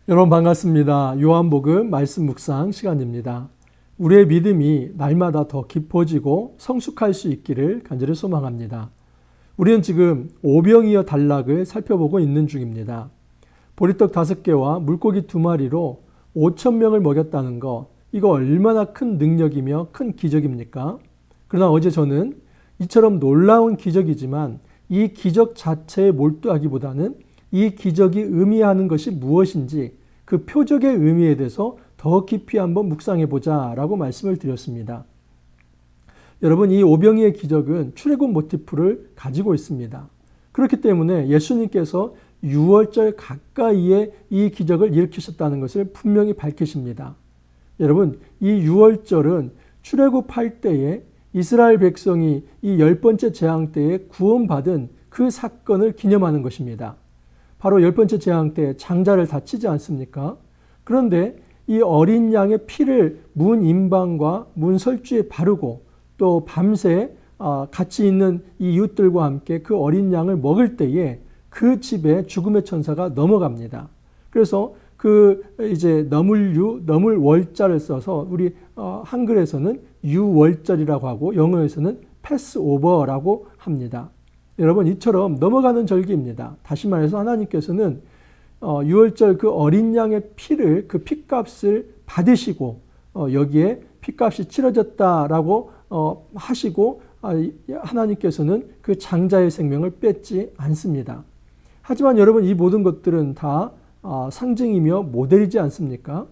여러분 반갑습니다. 요한복음 말씀 묵상 시간입니다. 우리의 믿음이 날마다 더 깊어지고 성숙할 수 있기를 간절히 소망합니다. 우리는 지금 오병이어 단락을 살펴보고 있는 중입니다. 보리떡 5개와 물고기 2마리로 5,000명을 먹였다는 것, 이거 얼마나 큰 능력이며 큰 기적입니까? 그러나 어제 저는 이처럼 놀라운 기적이지만 이 기적 자체에 몰두하기보다는 이 기적이 의미하는 것이 무엇인지 그 표적의 의미에 대해서 더 깊이 한번 묵상해 보자라고 말씀을 드렸습니다. 여러분, 이 오병이의 기적은 출애굽 모티프를 가지고 있습니다. 그렇기 때문에 예수님께서 6월절 가까이에 이 기적을 일으키셨다는 것을 분명히 밝히십니다. 여러분, 이 6월절은 출애굽할 때에 이스라엘 백성이 이 10번째 재앙 때에 구원받은 그 사건을 기념하는 것입니다. 바로 10번째 재앙 때 장자를 다치지 않습니까? 그런데 이 어린 양의 피를 문 임방과 문 설주에 바르고 또 밤새 같이 있는 이 이웃들과 함께 그 어린 양을 먹을 때에 그 집에 죽음의 천사가 넘어갑니다. 그래서 이제 넘을 월자를 써서 우리 한글에서는 유월절이라고 하고 영어에서는 패스오버라고 합니다. 여러분, 이처럼 넘어가는 절기입니다. 다시 말해서 하나님께서는 6월절 그 어린 양의 피를, 그 피값을 받으시고 여기에 피값이 치러졌다라고 하시고 하나님께서는 그 장자의 생명을 뺏지 않습니다. 하지만 여러분, 이 모든 것들은 다 상징이며 모델이지 않습니까?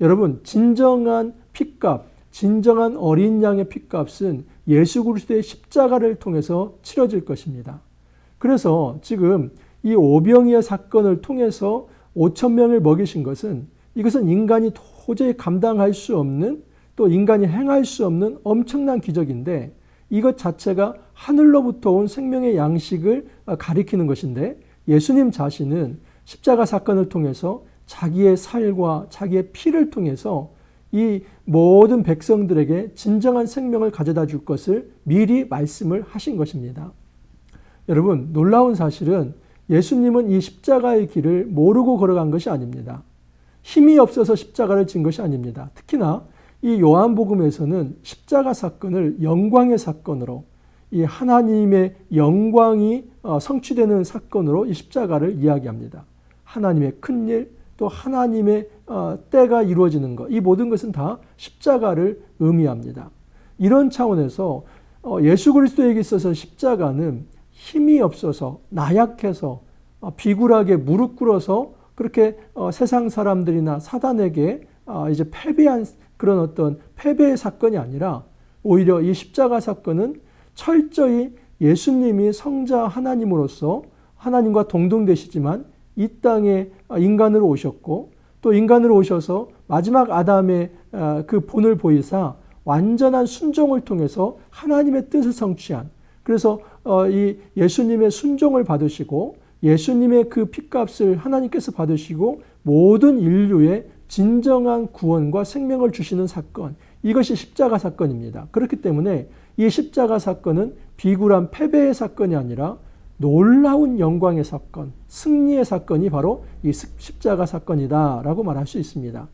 여러분, 진정한 피값, 진정한 어린 양의 피값은 예수 그리스도의 십자가를 통해서 치러질 것입니다. 그래서 지금 이 오병이어 사건을 통해서 5,000명을 먹이신 것은 이것은 인간이 도저히 감당할 수 없는, 또 인간이 행할 수 없는 엄청난 기적인데 이것 자체가 하늘로부터 온 생명의 양식을 가리키는 것인데 예수님 자신은 십자가 사건을 통해서 자기의 살과 자기의 피를 통해서 이 모든 백성들에게 진정한 생명을 가져다 줄 것을 미리 말씀을 하신 것입니다. 여러분, 놀라운 사실은 예수님은 이 십자가의 길을 모르고 걸어간 것이 아닙니다. 힘이 없어서 십자가를 진 것이 아닙니다. 특히나 이 요한복음에서는 십자가 사건을 영광의 사건으로, 이 하나님의 영광이 성취되는 사건으로 이 십자가를 이야기합니다. 하나님의 큰일, 또 하나님의 때가 이루어지는 것, 이 모든 것은 다 십자가를 의미합니다. 이런 차원에서 예수 그리스도에게 있어서 십자가는 힘이 없어서 나약해서 비굴하게 무릎 꿇어서 그렇게 세상 사람들이나 사단에게 이제 패배한 그런 어떤 패배의 사건이 아니라 오히려 이 십자가 사건은 철저히 예수님이 성자 하나님으로서 하나님과 동등되시지만 이 땅에 인간으로 오셨고 또 인간으로 오셔서 마지막 아담의 그 본을 보이사 완전한 순종을 통해서 하나님의 뜻을 성취한, 그래서 이 예수님의 순종을 받으시고 예수님의 그 핏값을 하나님께서 받으시고 모든 인류의 진정한 구원과 생명을 주시는 사건, 이것이 십자가 사건입니다. 그렇기 때문에 이 십자가 사건은 비굴한 패배의 사건이 아니라 놀라운 영광의 사건, 승리의 사건이 바로 이 십자가 사건이다라고 말할 수 있습니다.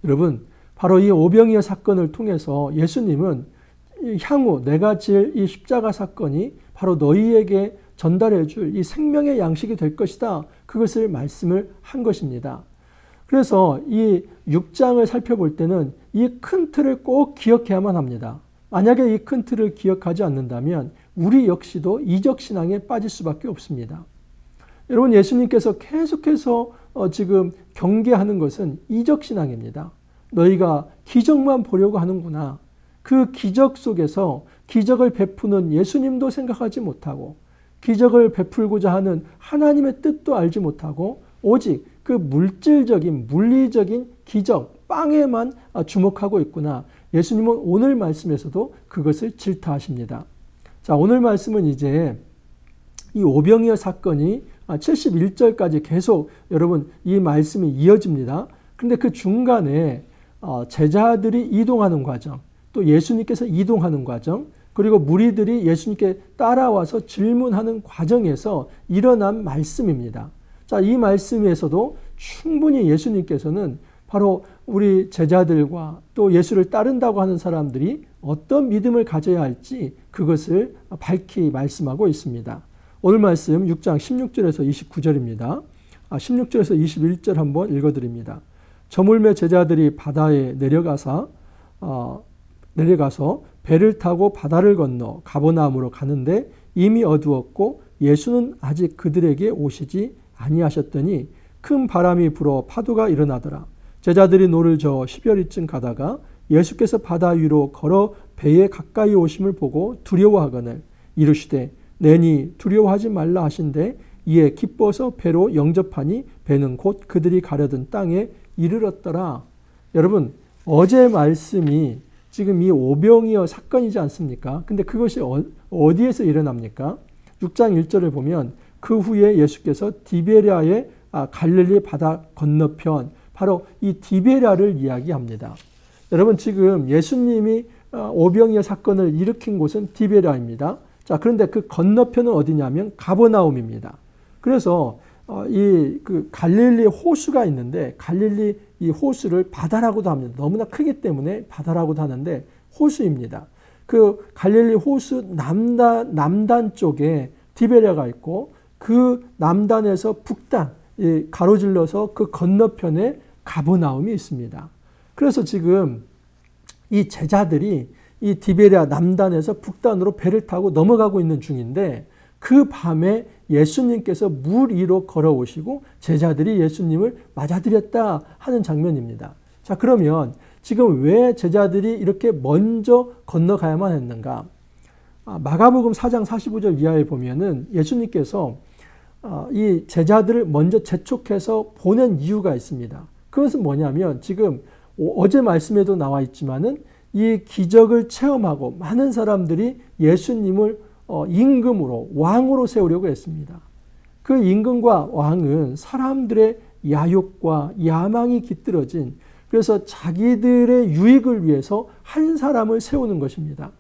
여러분, 바로 이 오병이어 사건을 통해서 예수님은 향후 내가 지을 이 십자가 사건이 바로 너희에게 전달해 줄 이 생명의 양식이 될 것이다, 그것을 말씀을 한 것입니다. 그래서 이 6장을 살펴볼 때는 이 큰 틀을 꼭 기억해야만 합니다. 만약에 이 큰 틀을 기억하지 않는다면 우리 역시도 이적신앙에 빠질 수밖에 없습니다. 여러분, 예수님께서 계속해서 지금 경계하는 것은 이적신앙입니다. 너희가 기적만 보려고 하는구나. 그 기적 속에서 기적을 베푸는 예수님도 생각하지 못하고 기적을 베풀고자 하는 하나님의 뜻도 알지 못하고 오직 그 물질적인, 물리적인 기적, 빵에만 주목하고 있구나. 예수님은 오늘 말씀에서도 그것을 질타하십니다. 자, 오늘 말씀은 이제 이 오병이어 사건이 71절까지 계속 여러분 이 말씀이 이어집니다. 그런데 그 중간에 제자들이 이동하는 과정, 또 예수님께서 이동하는 과정, 그리고 무리들이 예수님께 따라와서 질문하는 과정에서 일어난 말씀입니다. 자, 이 말씀에서도 충분히 예수님께서는 바로 우리 제자들과 또 예수를 따른다고 하는 사람들이 어떤 믿음을 가져야 할지 그것을 밝히 말씀하고 있습니다. 오늘 말씀 6장 16절에서 29절입니다. 16절에서 21절 한번 읽어드립니다. 저물매 제자들이 바다에 내려가서 배를 타고 바다를 건너 가버나움으로 가는데 이미 어두웠고 예수는 아직 그들에게 오시지 아니하셨더니 큰 바람이 불어 파도가 일어나더라. 제자들이 노를 저어 10여리쯤 가다가 예수께서 바다 위로 걸어 배에 가까이 오심을 보고 두려워하거늘 이르시되 내니 두려워하지 말라 하신대 이에 기뻐서 배로 영접하니 배는 곧 그들이 가려던 땅에 이르렀더라. 여러분 어제 말씀이 지금 이 오병이어 사건이지 않습니까? 근데 그것이 어디에서 일어납니까? 6장 1절을 보면 그 후에 예수께서 디베랴의 갈릴리 바다 건너편 바로 이 디베랴를 이야기합니다. 여러분 지금 예수님이 오병이어 사건을 일으킨 곳은 디베랴입니다. 자, 그런데 그 건너편은 어디냐면 가버나움입니다. 그래서 그 갈릴리 호수가 있는데 갈릴리 이 호수를 바다라고도 합니다. 너무나 크기 때문에 바다라고도 하는데 호수입니다. 그 갈릴리 호수 남단 쪽에 디베랴가 있고 그 남단에서 북단 가로질러서 그 건너편에 가버나움이 있습니다. 그래서 지금 이 제자들이 이 디베랴 남단에서 북단으로 배를 타고 넘어가고 있는 중인데 그 밤에 예수님께서 물 위로 걸어오시고 제자들이 예수님을 맞아들였다 하는 장면입니다. 자, 그러면 지금 왜 제자들이 이렇게 먼저 건너가야만 했는가? 마가복음 4장 45절 이하에 보면은 예수님께서 이 제자들을 먼저 재촉해서 보낸 이유가 있습니다. 그것은 뭐냐면 지금 어제 말씀에도 나와 있지만은 이 기적을 체험하고 많은 사람들이 예수님을 임금으로 왕으로 세우려고 했습니다. 그 임금과 왕은 사람들의 야욕과 야망이 깃들어진 그래서 자기들의 유익을 위해서 한 사람을 세우는 것입니다.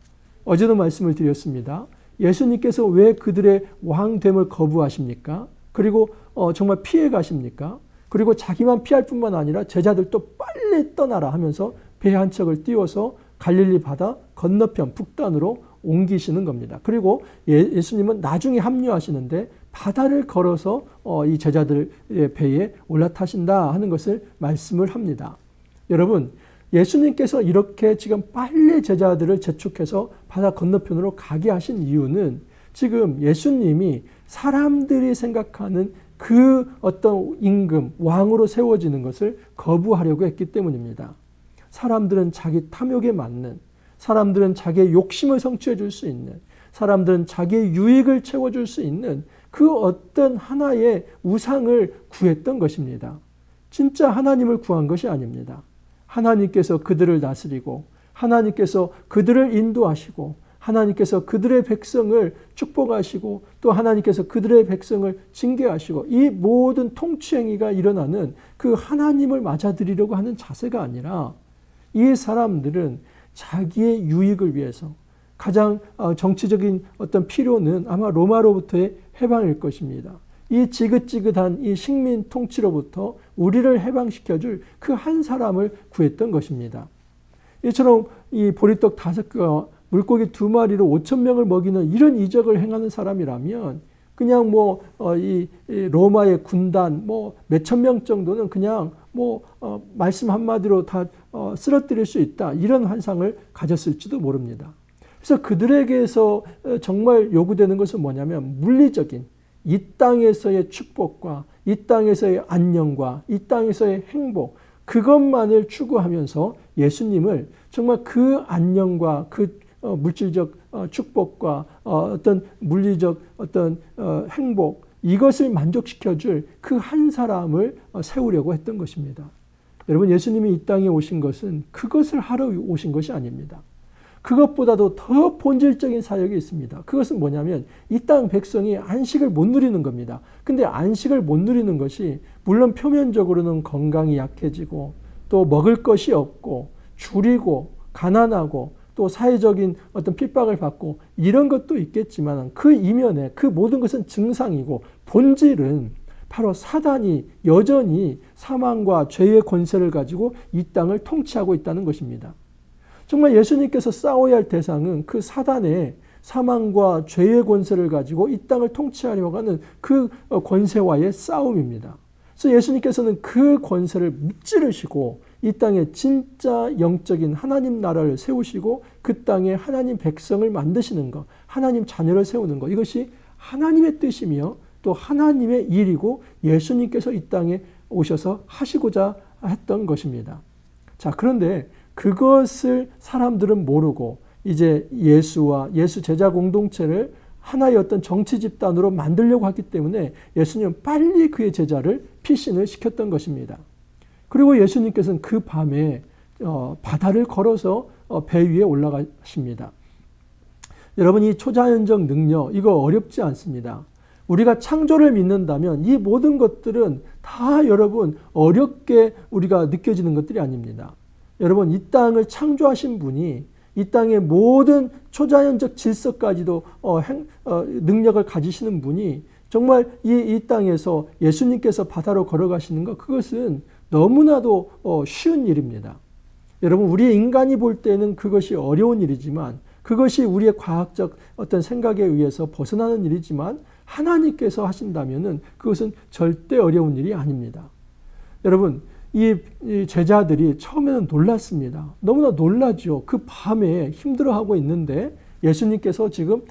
어제도 말씀을 드렸습니다. 예수님께서 왜 그들의 왕됨을 거부하십니까? 그리고 정말 피해 가십니까? 그리고 자기만 피할 뿐만 아니라 제자들도 빨리 떠나라 하면서 배 한 척을 띄워서 갈릴리 바다 건너편 북단으로 옮기시는 겁니다. 그리고 예수님은 나중에 합류하시는데 바다를 걸어서 이 제자들의 배에 올라타신다 하는 것을 말씀을 합니다. 여러분, 예수님께서 이렇게 지금 빨리 제자들을 재촉해서 바다 건너편으로 가게 하신 이유는 지금 예수님이 사람들이 생각하는 그 어떤 임금, 왕으로 세워지는 것을 거부하려고 했기 때문입니다. 사람들은 자기 탐욕에 맞는, 사람들은 자기의 욕심을 성취해 줄 수 있는, 사람들은 자기의 유익을 채워줄 수 있는 그 어떤 하나의 우상을 구했던 것입니다. 진짜 하나님을 구한 것이 아닙니다. 하나님께서 그들을 다스리고 하나님께서 그들을 인도하시고 하나님께서 그들의 백성을 축복하시고 또 하나님께서 그들의 백성을 징계하시고 이 모든 통치행위가 일어나는 그 하나님을 맞아들이려고 하는 자세가 아니라 이 사람들은 자기의 유익을 위해서 가장 정치적인 어떤 필요는 아마 로마로부터의 해방일 것입니다. 이 지긋지긋한 이 식민 통치로부터 우리를 해방시켜줄 그 한 사람을 구했던 것입니다. 이처럼 이 보리떡 5개와 물고기 2마리로 5,000명을 먹이는 이런 이적을 행하는 사람이라면 그냥 이 로마의 군단 몇천 명 정도는 그냥 말씀 한마디로 다 쓰러뜨릴 수 있다. 이런 환상을 가졌을지도 모릅니다. 그래서 그들에게서 정말 요구되는 것은 뭐냐면 물리적인 이 땅에서의 축복과 이 땅에서의 안녕과 이 땅에서의 행복 그것만을 추구하면서 예수님을 정말 그 안녕과 그 물질적 축복과 어떤 물리적 어떤 행복 이것을 만족시켜줄 그 한 사람을 세우려고 했던 것입니다. 여러분 예수님이 이 땅에 오신 것은 그것을 하러 오신 것이 아닙니다. 그것보다도 더 본질적인 사역이 있습니다. 그것은 뭐냐면 이 땅 백성이 안식을 못 누리는 겁니다. 근데 안식을 못 누리는 것이 물론 표면적으로는 건강이 약해지고 또 먹을 것이 없고 줄이고 가난하고 또 사회적인 어떤 핍박을 받고 이런 것도 있겠지만 그 이면에 그 모든 것은 증상이고 본질은 바로 사단이 여전히 사망과 죄의 권세를 가지고 이 땅을 통치하고 있다는 것입니다. 정말 예수님께서 싸워야 할 대상은 그 사단의 사망과 죄의 권세를 가지고 이 땅을 통치하려고 하는 그 권세와의 싸움입니다. 그래서 예수님께서는 그 권세를 무찌르시고 이 땅에 진짜 영적인 하나님 나라를 세우시고 그 땅에 하나님 백성을 만드시는 것, 하나님 자녀를 세우는 것, 이것이 하나님의 뜻이며 또 하나님의 일이고 예수님께서 이 땅에 오셔서 하시고자 했던 것입니다. 자, 그런데 그것을 사람들은 모르고 이제 예수와 예수 제자 공동체를 하나의 어떤 정치 집단으로 만들려고 했기 때문에 예수님은 빨리 그의 제자를 피신을 시켰던 것입니다. 그리고 예수님께서는 그 밤에 바다를 걸어서 배 위에 올라가십니다. 여러분, 이 초자연적 능력, 이거 어렵지 않습니다. 우리가 창조를 믿는다면 이 모든 것들은 다 여러분 어렵게 우리가 느껴지는 것들이 아닙니다. 여러분, 이 땅을 창조하신 분이 이 땅의 모든 초자연적 질서까지도 능력을 가지시는 분이 정말 이 땅에서 예수님께서 바다로 걸어가시는 것, 그것은 너무나도 쉬운 일입니다. 여러분, 우리 인간이 볼 때는 그것이 어려운 일이지만, 그것이 우리의 과학적 어떤 생각에 의해서 벗어나는 일이지만, 하나님께서 하신다면은 그것은 절대 어려운 일이 아닙니다. 여러분, 이 제자들이 처음에는 놀랐습니다. 너무나 놀라죠. 그 밤에 힘들어하고 있는데 예수님께서 지금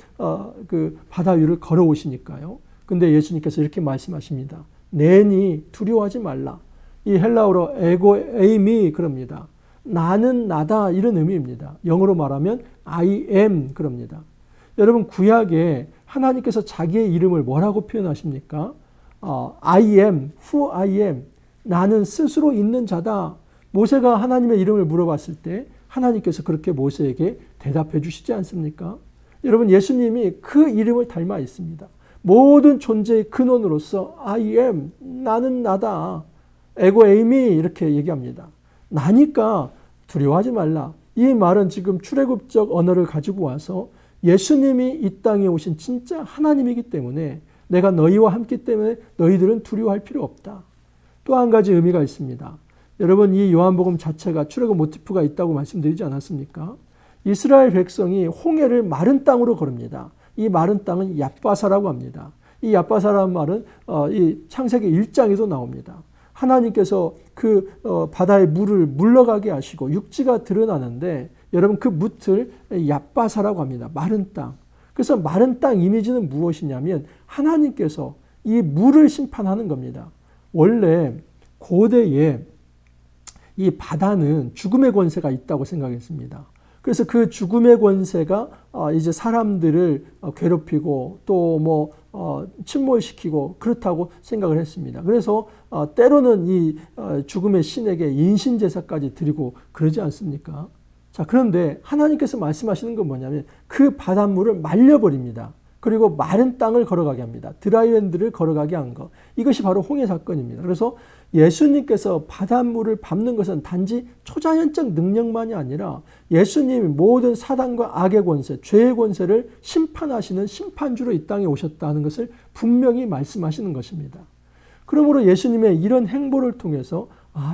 그 바다 위를 걸어오시니까요. 근데 예수님께서 이렇게 말씀하십니다. 내니 두려워하지 말라. 이 헬라어로 에고 에이미 그럽니다. 나는 나다, 이런 의미입니다. 영어로 말하면 I am 그럽니다. 여러분, 구약에 하나님께서 자기의 이름을 뭐라고 표현하십니까? I am, who I am. 나는 스스로 있는 자다. 모세가 하나님의 이름을 물어봤을 때 하나님께서 그렇게 모세에게 대답해 주시지 않습니까? 여러분, 예수님이 그 이름을 닮아 있습니다. 모든 존재의 근원으로서 I am, 나는 나다. 에고 에이미, 이렇게 얘기합니다. 나니까 두려워하지 말라. 이 말은 지금 출애굽적 언어를 가지고 와서 예수님이 이 땅에 오신 진짜 하나님이기 때문에 내가 너희와 함께 때문에 너희들은 두려워할 필요 없다. 또 한 가지 의미가 있습니다. 여러분, 이 요한복음 자체가 출애굽 모티프가 있다고 말씀드리지 않았습니까? 이스라엘 백성이 홍해를 마른 땅으로 걸읍니다. 이 마른 땅은 얏바사라고 합니다. 이 얏바사라는 말은 이 창세기 1장에도 나옵니다. 하나님께서 그 바다의 물을 물러가게 하시고 육지가 드러나는데 여러분, 그 뭇을 얏바사라고 합니다. 마른 땅. 그래서 마른 땅 이미지는 무엇이냐면 하나님께서 이 물을 심판하는 겁니다. 원래 고대에 이 바다는 죽음의 권세가 있다고 생각했습니다. 그래서 그 죽음의 권세가 이제 사람들을 괴롭히고 또 침몰시키고 그렇다고 생각을 했습니다. 그래서 때로는 이 죽음의 신에게 인신제사까지 드리고 그러지 않습니까? 자, 그런데 하나님께서 말씀하시는 건 뭐냐면 그 바닷물을 말려버립니다. 그리고 마른 땅을 걸어가게 합니다. 드라이랜드를 걸어가게 한 것. 이것이 바로 홍해 사건입니다. 그래서 예수님께서 바닷물을 밟는 것은 단지 초자연적 능력만이 아니라 예수님이 모든 사단과 악의 권세, 죄의 권세를 심판하시는 심판주로 이 땅에 오셨다는 것을 분명히 말씀하시는 것입니다. 그러므로 예수님의 이런 행보를 통해서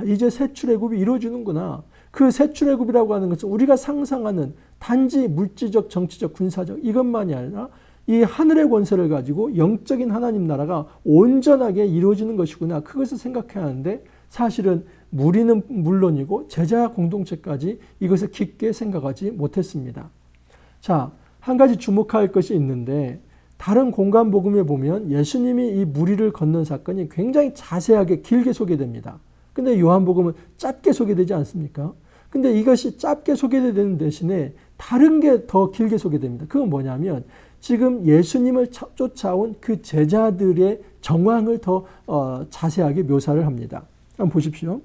이제 새 출애굽이 이루어지는구나. 그 새 출애굽이라고 하는 것은 우리가 상상하는 단지 물질적, 정치적, 군사적 이것만이 아니라 이 하늘의 권세를 가지고 영적인 하나님 나라가 온전하게 이루어지는 것이구나. 그것을 생각해야 하는데 사실은 무리는 물론이고 제자 공동체까지 이것을 깊게 생각하지 못했습니다. 자, 한 가지 주목할 것이 있는데 다른 공간 복음에 보면 예수님이 이 무리를 걷는 사건이 굉장히 자세하게 길게 소개됩니다. 근데 요한복음은 짧게 소개되지 않습니까? 근데 이것이 짧게 소개되는 대신에 다른 게 더 길게 소개됩니다. 그건 뭐냐면 지금 예수님을 쫓아온 그 제자들의 정황을 더 자세하게 묘사를 합니다. 한번 보십시오.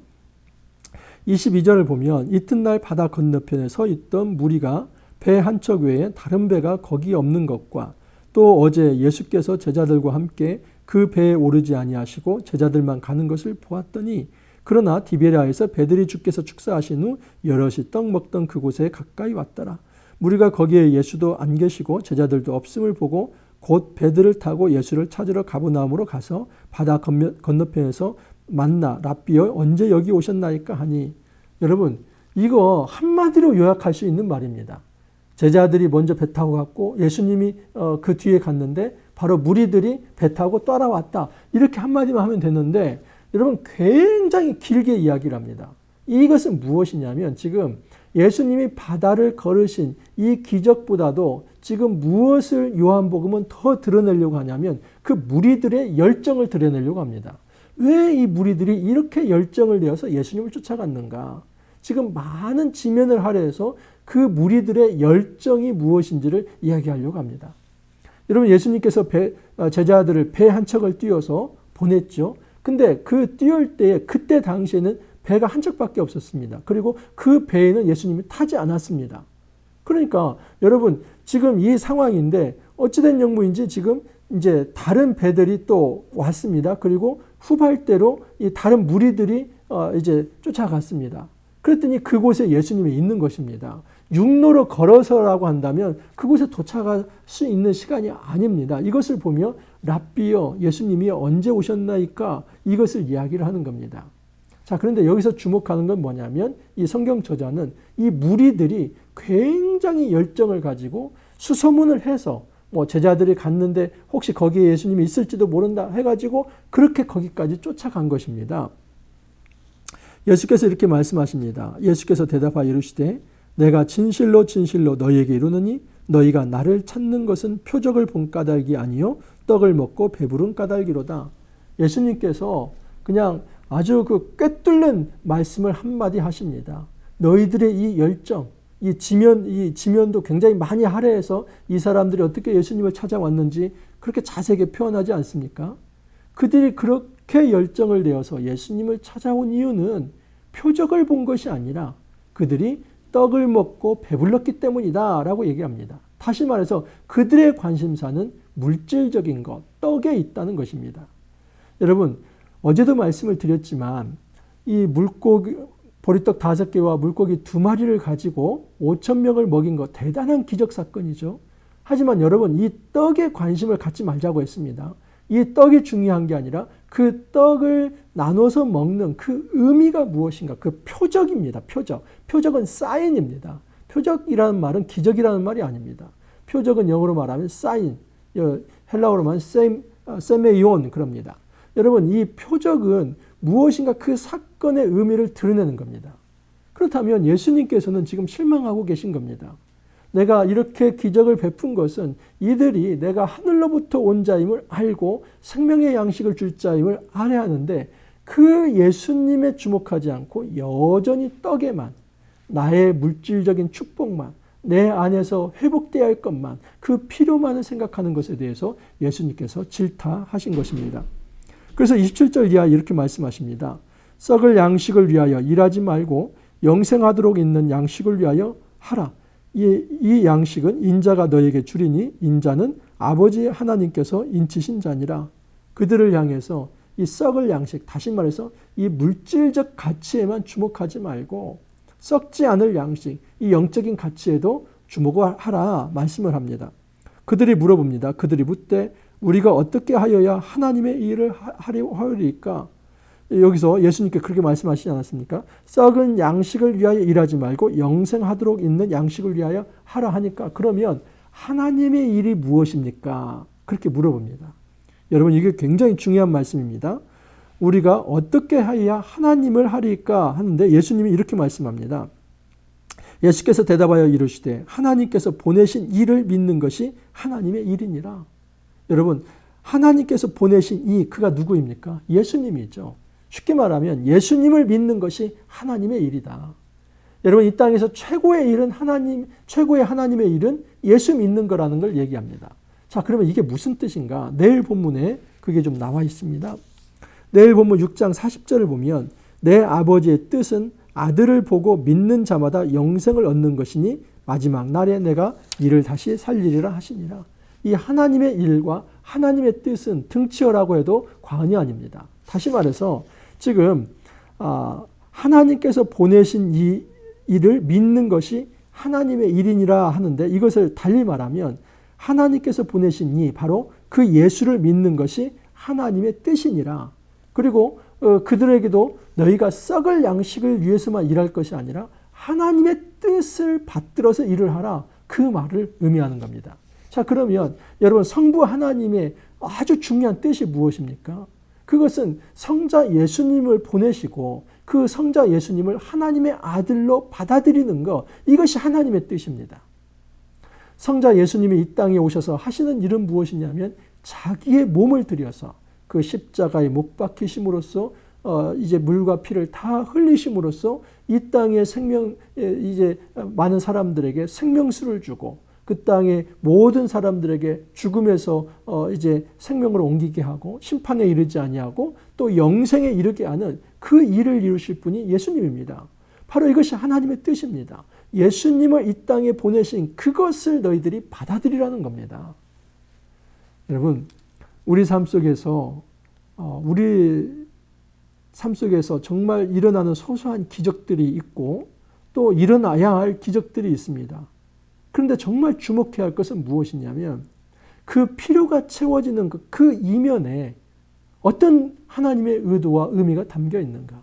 22절을 보면 이튿날 바다 건너편에 서 있던 무리가 배 한 척 외에 다른 배가 거기 없는 것과 또 어제 예수께서 제자들과 함께 그 배에 오르지 아니하시고 제자들만 가는 것을 보았더니 그러나 디베랴에서 배들이 주께서 축사하신 후 여럿이 떡 먹던 그곳에 가까이 왔더라. 무리가 거기에 예수도 안 계시고 제자들도 없음을 보고 곧 배들을 타고 예수를 찾으러 가버나움으로 가서 바다 건너편에서 만나 랍비여 언제 여기 오셨나이까 하니, 여러분 이거 한마디로 요약할 수 있는 말입니다. 제자들이 먼저 배 타고 갔고 예수님이 그 뒤에 갔는데 바로 무리들이 배 타고 따라왔다. 이렇게 한마디만 하면 됐는데 여러분 굉장히 길게 이야기를 합니다. 이것은 무엇이냐면 지금 예수님이 바다를 걸으신 이 기적보다도 지금 무엇을 요한복음은 더 드러내려고 하냐면 그 무리들의 열정을 드러내려고 합니다. 왜 이 무리들이 이렇게 열정을 내어서 예수님을 쫓아갔는가? 지금 많은 지면을 할애해서 그 무리들의 열정이 무엇인지를 이야기하려고 합니다. 여러분 예수님께서 제자들을 배 한 척을 띄워서 보냈죠. 근데 그 띄울 때에 그때 당시에는 배가 한 척밖에 없었습니다. 그리고 그 배에는 예수님이 타지 않았습니다. 그러니까 여러분 지금 이 상황인데 어찌된 영무인지 지금 이제 다른 배들이 또 왔습니다. 그리고 후발대로 이 다른 무리들이 이제 쫓아갔습니다. 그랬더니 그곳에 예수님이 있는 것입니다. 육로로 걸어서라고 한다면 그곳에 도착할 수 있는 시간이 아닙니다. 이것을 보며 랍비여 예수님이 언제 오셨나이까 이것을 이야기를 하는 겁니다. 자, 그런데 여기서 주목하는 건 뭐냐면 이 성경 저자는 이 무리들이 굉장히 열정을 가지고 수소문을 해서 뭐 제자들이 갔는데 혹시 거기에 예수님이 있을지도 모른다 해가지고 그렇게 거기까지 쫓아간 것입니다. 예수께서 이렇게 말씀하십니다. 예수께서 대답하여 이르시되 내가 진실로 진실로 너희에게 이르노니 너희가 나를 찾는 것은 표적을 본 까닭이 아니요 떡을 먹고 배부른 까닭이로다. 예수님께서 그냥 아주 그 꿰뚫는 말씀을 한마디 하십니다. 너희들의 이 열정, 이 지면도 굉장히 많이 할애해서 이 사람들이 어떻게 예수님을 찾아왔는지 그렇게 자세하게 표현하지 않습니까? 그들이 그렇게 열정을 내어서 예수님을 찾아온 이유는 표적을 본 것이 아니라 그들이 떡을 먹고 배불렀기 때문이다 라고 얘기합니다. 다시 말해서 그들의 관심사는 물질적인 것, 떡에 있다는 것입니다. 여러분 어제도 말씀을 드렸지만 이 물고기 보리떡 5개와 물고기 2마리를 가지고 5,000명을 먹인 것 대단한 기적 사건이죠. 하지만 여러분 이 떡에 관심을 갖지 말자고 했습니다. 이 떡이 중요한 게 아니라 그 떡을 나눠서 먹는 그 의미가 무엇인가? 그 표적입니다. 표적. 표적은 사인입니다. 표적이라는 말은 기적이라는 말이 아닙니다. 표적은 영어로 말하면 사인, 헬라어로 말하면 세메이온 그럽니다. 여러분 이 표적은 무엇인가 그 사건의 의미를 드러내는 겁니다. 그렇다면 예수님께서는 지금 실망하고 계신 겁니다. 내가 이렇게 기적을 베푼 것은 이들이 내가 하늘로부터 온 자임을 알고 생명의 양식을 줄 자임을 알아야 하는데 그 예수님에 주목하지 않고 여전히 떡에만 나의 물질적인 축복만 내 안에서 회복되어야 할 것만 그 필요만을 생각하는 것에 대해서 예수님께서 질타하신 것입니다. 그래서 27절 이하 이렇게 말씀하십니다. 썩을 양식을 위하여 일하지 말고 영생하도록 있는 양식을 위하여 하라. 이 양식은 인자가 너에게 주리니 인자는 아버지 하나님께서 인치신 자니라. 그들을 향해서 이 썩을 양식, 다시 말해서 이 물질적 가치에만 주목하지 말고 썩지 않을 양식, 이 영적인 가치에도 주목을 하라 말씀을 합니다. 그들이 물어봅니다. 그들이 묻되 우리가 어떻게 하여야 하나님의 일을 하리이까? 여기서 예수님께 그렇게 말씀하시지 않았습니까? 썩은 양식을 위하여 일하지 말고 영생하도록 있는 양식을 위하여 하라 하니까 그러면 하나님의 일이 무엇입니까? 그렇게 물어봅니다. 여러분 이게 굉장히 중요한 말씀입니다. 우리가 어떻게 하여야 하나님을 하리까 하는데 예수님이 이렇게 말씀합니다. 예수께서 대답하여 이르시되 하나님께서 보내신 일을 믿는 것이 하나님의 일이니라. 여러분 하나님께서 보내신 그가 누구입니까? 예수님이죠. 쉽게 말하면 예수님을 믿는 것이 하나님의 일이다. 여러분 이 땅에서 최고의 일은 최고의 하나님의 일은 예수 믿는 거라는 걸 얘기합니다. 자, 그러면 이게 무슨 뜻인가? 내일 본문에 그게 좀 나와 있습니다. 내일 본문 6장 40절을 보면 내 아버지의 뜻은 아들을 보고 믿는 자마다 영생을 얻는 것이니 마지막 날에 내가 이를 다시 살리리라 하시니라. 이 하나님의 일과 하나님의 뜻은 등치어라고 해도 과언이 아닙니다. 다시 말해서 지금 하나님께서 보내신 이 일을 믿는 것이 하나님의 일이니라 하는데 이것을 달리 말하면 하나님께서 보내신 이 바로 그 예수를 믿는 것이 하나님의 뜻이니라. 그리고 그들에게도 너희가 썩을 양식을 위해서만 일할 것이 아니라 하나님의 뜻을 받들어서 일을 하라. 그 말을 의미하는 겁니다. 자, 그러면 여러분 성부 하나님의 아주 중요한 뜻이 무엇입니까? 그것은 성자 예수님을 보내시고 그 성자 예수님을 하나님의 아들로 받아들이는 것, 이것이 하나님의 뜻입니다. 성자 예수님이 이 땅에 오셔서 하시는 일은 무엇이냐면 자기의 몸을 들여서 그 십자가에 못 박히심으로써 이제 물과 피를 다 흘리심으로써 이 땅의 이제 많은 사람들에게 생명수를 주고 그 땅의 모든 사람들에게 죽음에서 이제 생명으로 옮기게 하고 심판에 이르지 아니하고 또 영생에 이르게 하는 그 일을 이루실 분이 예수님입니다. 바로 이것이 하나님의 뜻입니다. 예수님을 이 땅에 보내신 그것을 너희들이 받아들이라는 겁니다. 여러분, 우리 삶 속에서 정말 일어나는 소소한 기적들이 있고 또 일어나야 할 기적들이 있습니다. 그런데 정말 주목해야 할 것은 무엇이냐면 그 필요가 채워지는 그 이면에 어떤 하나님의 의도와 의미가 담겨 있는가?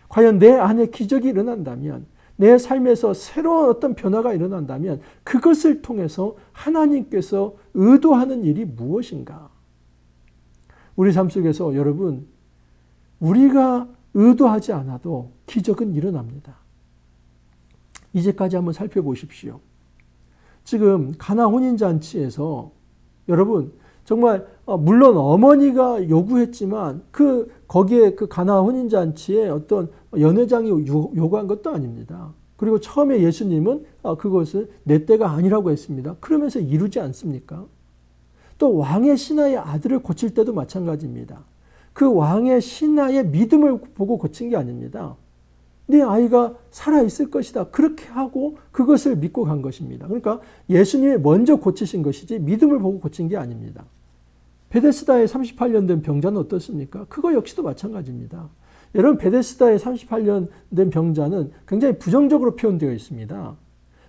과연 내 안에 기적이 일어난다면, 내 삶에서 새로운 어떤 변화가 일어난다면 그것을 통해서 하나님께서 의도하는 일이 무엇인가? 우리 삶 속에서 여러분, 우리가 의도하지 않아도 기적은 일어납니다. 이제까지 한번 살펴보십시오. 지금 가나 혼인잔치에서 여러분 정말 물론 어머니가 요구했지만 거기에 그 가나 혼인잔치에 어떤 연회장이 요구한 것도 아닙니다. 그리고 처음에 예수님은 그것은 내 때가 아니라고 했습니다. 그러면서 이루지 않습니까? 또 왕의 신하의 아들을 고칠 때도 마찬가지입니다. 그 왕의 신하의 믿음을 보고 고친 게 아닙니다. 네 아이가 살아있을 것이다. 그렇게 하고 그것을 믿고 간 것입니다. 그러니까 예수님이 먼저 고치신 것이지 믿음을 보고 고친 게 아닙니다. 베데스다에 38년 된 병자는 어떻습니까? 그거 역시도 마찬가지입니다. 여러분, 베데스다에 38년 된 병자는 굉장히 부정적으로 표현되어 있습니다.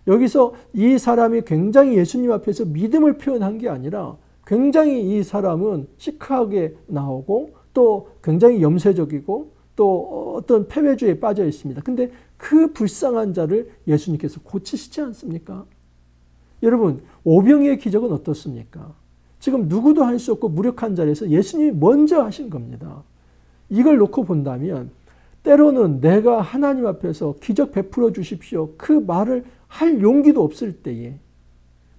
여기서 이 사람이 굉장히 예수님 앞에서 믿음을 표현한 게 아니라 굉장히 이 사람은 시크하게 나오고 또 굉장히 염세적이고 또 어떤 패배주의에 빠져 있습니다. 근데 그 불쌍한 자를 예수님께서 고치시지 않습니까? 여러분, 오병이의 기적은 어떻습니까? 지금 누구도 할 수 없고 무력한 자리에서 예수님이 먼저 하신 겁니다. 이걸 놓고 본다면 때로는 내가 하나님 앞에서 기적 베풀어 주십시오. 그 말을 할 용기도 없을 때에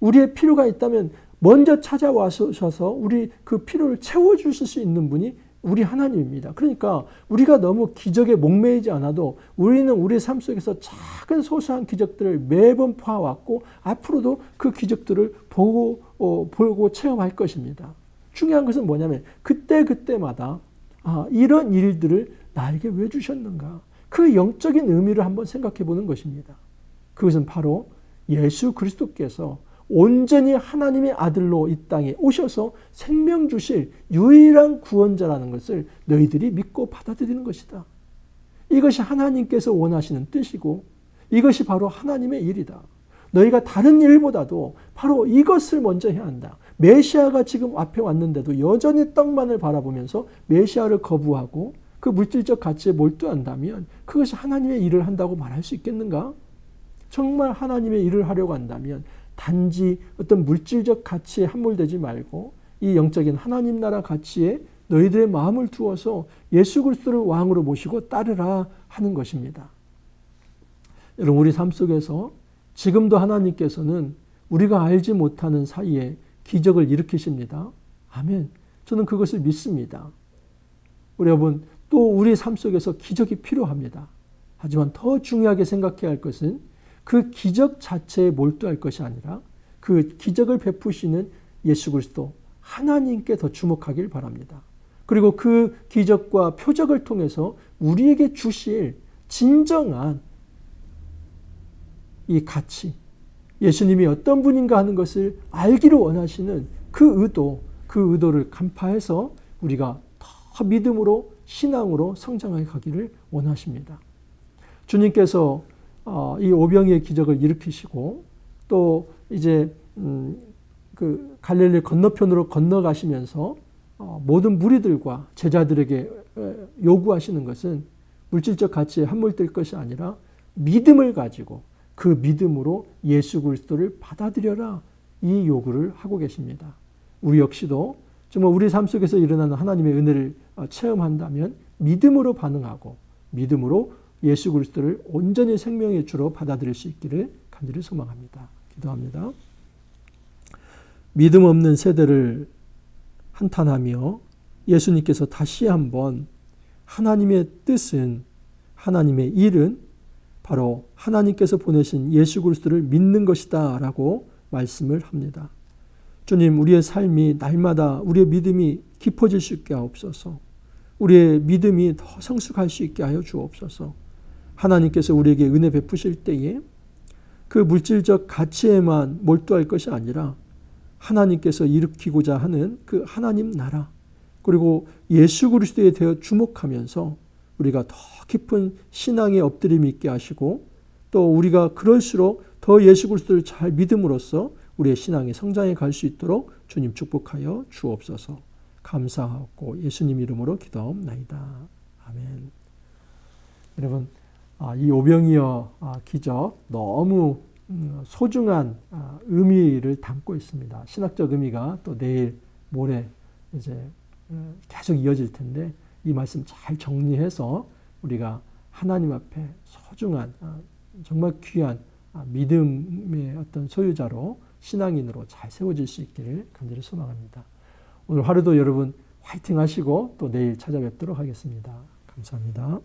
우리의 필요가 있다면 먼저 찾아와셔서 우리 그 필요를 채워주실 수 있는 분이 우리 하나님입니다. 그러니까 우리가 너무 기적에 목매이지 않아도 우리는 우리 삶 속에서 작은 소소한 기적들을 매번 봐왔고 앞으로도 그 기적들을 보고 체험할 것입니다. 중요한 것은 뭐냐면 그때마다 이런 일들을 나에게 왜 주셨는가? 그 영적인 의미를 한번 생각해 보는 것입니다. 그것은 바로 예수 그리스도께서 온전히 하나님의 아들로 이 땅에 오셔서 생명 주실 유일한 구원자라는 것을 너희들이 믿고 받아들이는 것이다. 이것이 하나님께서 원하시는 뜻이고 이것이 바로 하나님의 일이다. 너희가 다른 일보다도 바로 이것을 먼저 해야 한다. 메시아가 지금 앞에 왔는데도 여전히 떡만을 바라보면서 메시아를 거부하고 그 물질적 가치에 몰두한다면 그것이 하나님의 일을 한다고 말할 수 있겠는가? 정말 하나님의 일을 하려고 한다면 단지 어떤 물질적 가치에 함몰되지 말고 이 영적인 하나님 나라 가치에 너희들의 마음을 두어서 예수 그리스도를 왕으로 모시고 따르라 하는 것입니다. 여러분, 우리 삶 속에서 지금도 하나님께서는 우리가 알지 못하는 사이에 기적을 일으키십니다. 아멘. 저는 그것을 믿습니다. 여러분, 또 우리 삶 속에서 기적이 필요합니다. 하지만 더 중요하게 생각해야 할 것은 그 기적 자체에 몰두할 것이 아니라 그 기적을 베푸시는 예수 그리스도 하나님께 더 주목하길 바랍니다. 그리고 그 기적과 표적을 통해서 우리에게 주실 진정한 이 가치, 예수님이 어떤 분인가 하는 것을 알기를 원하시는 그 의도를 간파해서 우리가 더 믿음으로 신앙으로 성장해 가기를 원하십니다. 주님께서 이 오병이의 기적을 일으키시고 또 이제 그 갈릴리 건너편으로 건너가시면서 모든 무리들과 제자들에게 요구하시는 것은 물질적 가치에 함몰될 것이 아니라 믿음을 가지고 그 믿음으로 예수 그리스도를 받아들여라, 이 요구를 하고 계십니다. 우리 역시도 정말 우리 삶 속에서 일어나는 하나님의 은혜를 체험한다면 믿음으로 반응하고 믿음으로 예수 그리스도를 온전히 생명의 주로 받아들일 수 있기를 간절히 소망합니다. 기도합니다. 믿음 없는 세대를 한탄하며 예수님께서 다시 한번 하나님의 뜻은, 하나님의 일은 바로 하나님께서 보내신 예수 그리스도를 믿는 것이다 라고 말씀을 합니다. 주님, 우리의 삶이 날마다 우리의 믿음이 깊어질 수 있게 하옵소서. 우리의 믿음이 더 성숙할 수 있게 하여 주옵소서. 하나님께서 우리에게 은혜 베푸실 때에 그 물질적 가치에만 몰두할 것이 아니라 하나님께서 일으키고자 하는 그 하나님 나라, 그리고 예수 그리스도에 대해 주목하면서 우리가 더 깊은 신앙의 엎드림이 있게 하시고, 또 우리가 그럴수록 더 예수 그리스도를 잘 믿음으로써 우리의 신앙이 성장해 갈 수 있도록 주님 축복하여 주옵소서. 감사하고 예수님 이름으로 기도하옵나이다. 아멘. 여러분, 이 오병이어 기적 너무 소중한 의미를 담고 있습니다. 신학적 의미가 또 내일 모레 이제 계속 이어질 텐데, 이 말씀 잘 정리해서 우리가 하나님 앞에 소중한 정말 귀한 믿음의 어떤 소유자로, 신앙인으로 잘 세워질 수 있기를 간절히 소망합니다. 오늘 하루도 여러분 화이팅 하시고 또 내일 찾아뵙도록 하겠습니다. 감사합니다.